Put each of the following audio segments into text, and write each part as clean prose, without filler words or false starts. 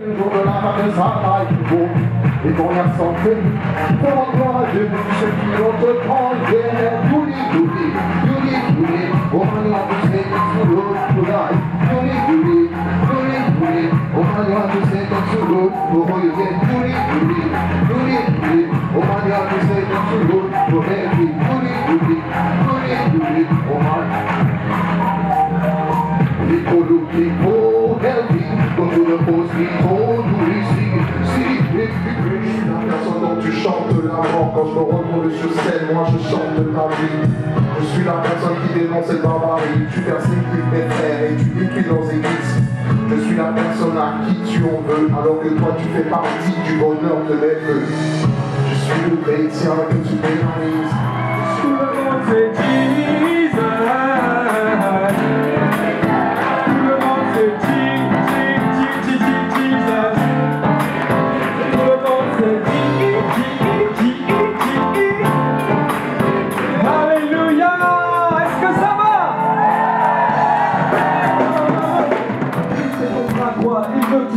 Le jour de la main, ça va être beau. Et dans la santé, pour rendre à Dieu, ceux qui vont te prendre, Youli, Youli, Youli, Youli, au manière de ces sous l'eau, Youli, Youli, Youli, Youli, au manière de ces sous l'eau, Youli, Youli, Youli, Youli, au manière de ces sous l'eau, Youli, Youli, Youli, Youli, au manière. People healthy, quand tu le poses, people si, la personne dont tu chantes la mort. Quand je me retrouve sur scène, moi je chante ta vie. Je suis la personne qui dénonce cette barbarie. Tu persécutes mes frères et tu détruis leurs églises. Je suis la personne à qui tu en veux, alors que toi tu fais partie du bonheur de mes voeux. Je suis le chrétien que tu pénalises. Tout le monde c'est Jesus.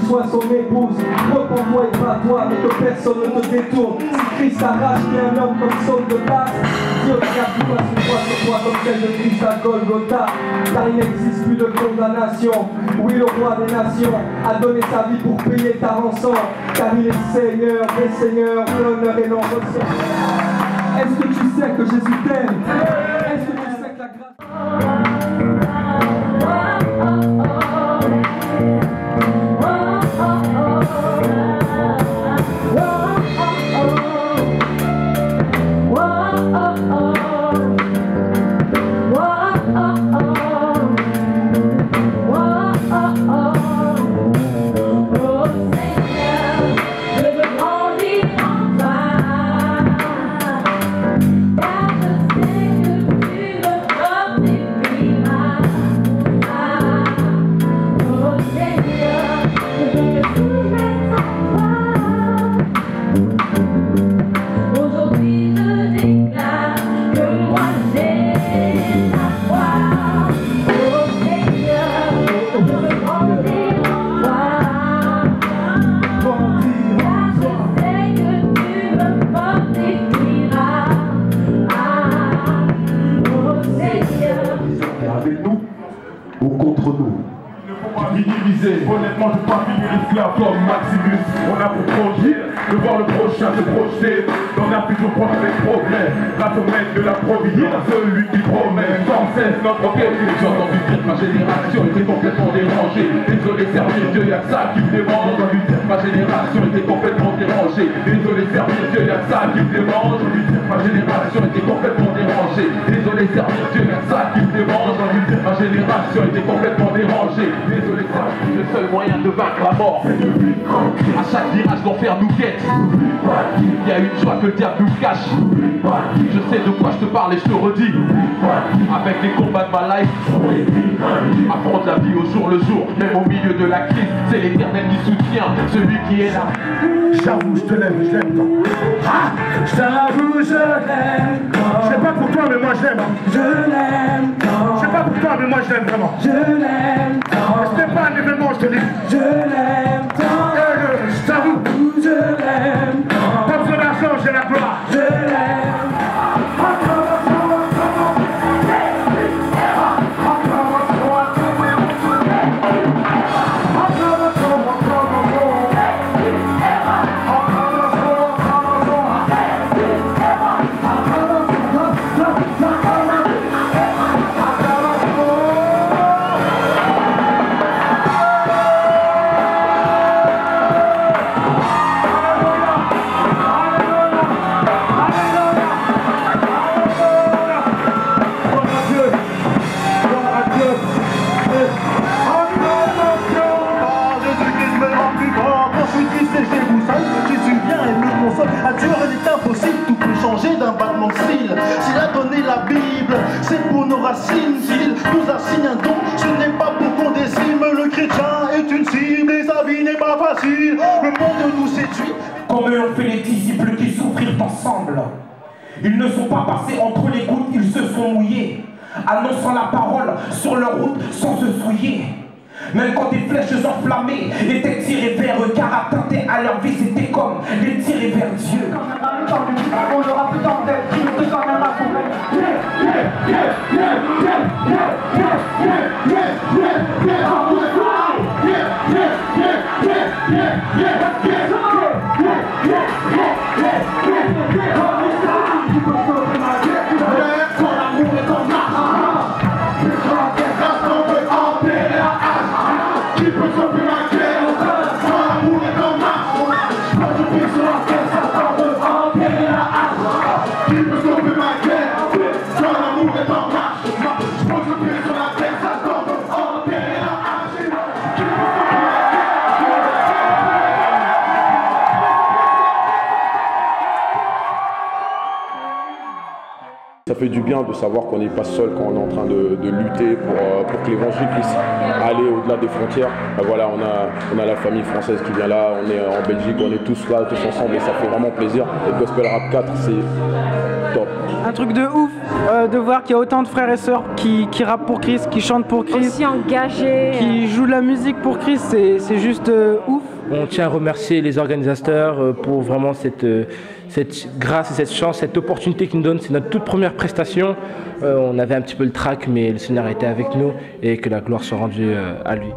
Sois son épouse, repens-toi et bats-toi, mais que personne ne te détourne. Si Christ arrache un homme comme saule de place, Dieu regarde tout à ce croix sur toi comme celle de Christ à Golgotha. Car il n'existe plus de condamnation. Oui, le roi des nations a donné sa vie pour payer ta rançon. Car il est Seigneur des seigneurs, l'honneur et l'honneur. Est-ce que tu sais que Jésus t'aime? Est-ce que tu sais que la grâce... Honnêtement, je pas fini l'esclave comme Maximus. On a pour projet de voir le prochain se projeter dans un futur proche avec progrès. Grâce au maître de la providence, celui qui promet sans cesse notre quête. J'ai entendu dire que ma génération était complètement dérangée. Désolé servir Dieu, y'a que ça qui me dérange. J'ai entendu dire que ma génération était complètement dérangée. Désolé servir Dieu, y'a que ça qui me dérange. J'ai entendu dire que ma génération était complètement dérangée. Désolé servir Dieu, y'a que ça qui me dérange. J'ai entendu dire que ma génération était complètement dérangée. Désolé servir le seul moyen de vaincre la mort. À chaque virage l'enfer nous guette. Il y a une joie que le diable nous cache. Je sais de quoi je te parle et je te redis. Avec les combats de ma life, affronte la vie au jour le jour. Même au milieu de la crise, c'est l'éternel qui soutient celui qui est là. J'avoue, je te l'aime, je l'aime tant. Ah, j'avoue, je l'aime tant. Je sais pas pour toi, mais moi je l'aime. Je l'aime tant. Je sais pas pour toi, mais moi je l'aime vraiment. Je l'aime tant. C'était pas un événement, je te dis. Je l'aime tant. Je t'avoue, je l'aime tant. Pas besoin d'argent, j'ai la gloire. Je l'aime. S'il a donné la Bible, c'est pour nos racines. S'il nous assigne un don, ce n'est pas pour qu'on décime. Le chrétien est une cible et sa vie n'est pas facile. Le monde nous séduit. Comme eux ont fait les disciples qui souffrirent ensemble. Ils ne sont pas passés entre les gouttes, ils se sont mouillés, annonçant la parole sur leur route sans se souiller. Même quand des flèches enflammées étaient tirées vers eux, car atteinter à leur vie c'était comme les tirer vers Dieu. Quand même dans le temps du vivant, on aura plus temps d'être triste, quand même à son Ça fait du bien de savoir qu'on n'est pas seul quand on est en train de lutter pour que l'évangile puisse aller au-delà des frontières. Voilà, on a la famille française qui vient là, on est en Belgique, on est tous là, tous ensemble et ça fait vraiment plaisir. Et Gospel Rap 4, c'est top. Un truc de ouf de voir qu'il y a autant de frères et sœurs qui rappent pour Christ, qui chantent pour Christ, aussi engagés, qui jouent de la musique pour Christ, c'est juste ouf. On tient à remercier les organisateurs pour vraiment cette grâce et cette chance, cette opportunité qu'ils nous donnent. C'est notre toute première prestation. On avait un petit peu le trac, mais le Seigneur était avec nous et que la gloire soit rendue à lui.